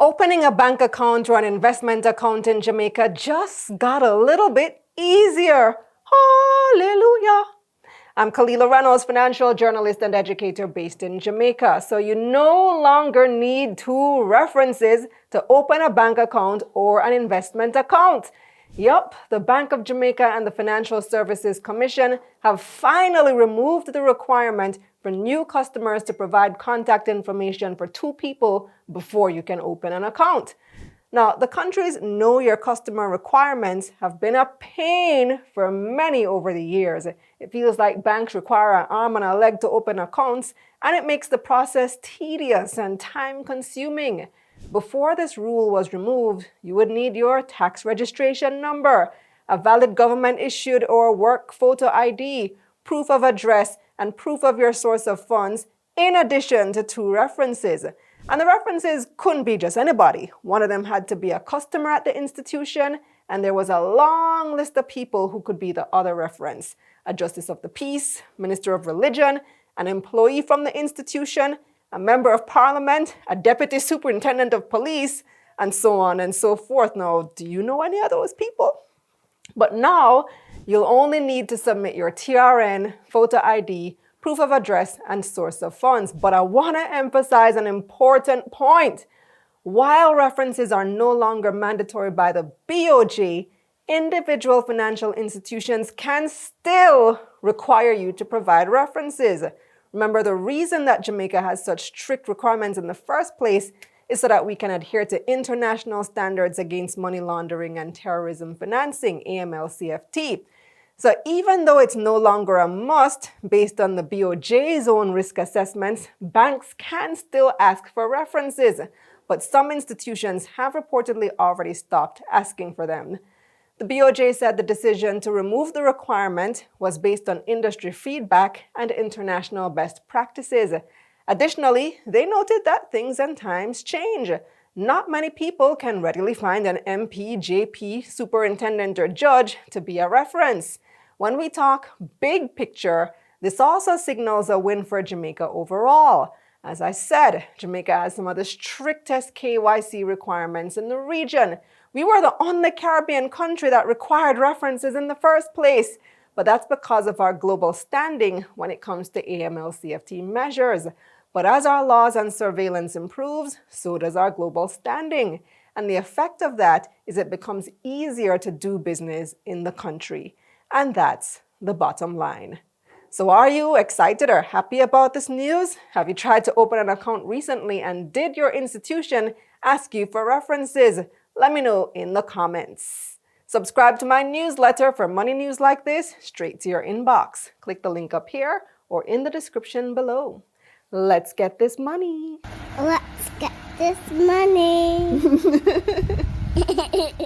Opening a bank account or an investment account in Jamaica just got a little bit easier. Hallelujah. I'm Kalilah Reynolds, financial journalist and educator based in Jamaica. So you no longer need two references to open a bank account or an investment account. Yup, the Bank of Jamaica and the Financial Services Commission have finally removed the requirement for new customers to provide contact information for two people before you can open an account. Now, the country's Know Your Customer requirements have been a pain for many over the years. It feels like banks require an arm and a leg to open accounts, and it makes the process tedious and time-consuming. Before this rule was removed, you would need your tax registration number, a valid government-issued or work photo ID, proof of address, and proof of your source of funds, in addition to two references. And the references couldn't be just anybody. One of them had to be a customer at the institution, and there was a long list of people who could be the other reference: a justice of the peace, minister of religion, an employee from the institution, a member of parliament, a deputy superintendent of police, and so on and so forth. Now, do you know any of those people? But now, you'll only need to submit your TRN, photo ID, proof of address, and source of funds. But I want to emphasize an important point. While references are no longer mandatory by the BOJ, individual financial institutions can still require you to provide references. Remember, the reason that Jamaica has such strict requirements in the first place is so that we can adhere to international standards against money laundering and terrorism financing, AML-CFT. So even though it's no longer a must based on the BOJ's own risk assessments, banks can still ask for references, but some institutions have reportedly already stopped asking for them. The BOJ said the decision to remove the requirement was based on industry feedback and international best practices. Additionally, they noted that things and times change. Not many people can readily find an MP, JP, superintendent, or judge to be a reference. When we talk big picture, this also signals a win for Jamaica overall. As I said, Jamaica has some of the strictest KYC requirements in the region. We were the only Caribbean country that required references in the first place, but that's because of our global standing when it comes to AML-CFT measures. But as our laws and surveillance improves, so does our global standing. And the effect of that is it becomes easier to do business in the country. And that's the bottom line. So are you excited or happy about this news? Have you tried to open an account recently, and did your institution ask you for references? Let me know in the comments. Subscribe to my newsletter for money news like this straight to your inbox. Click the link up here or in the description below. Let's get this money. Let's get this money.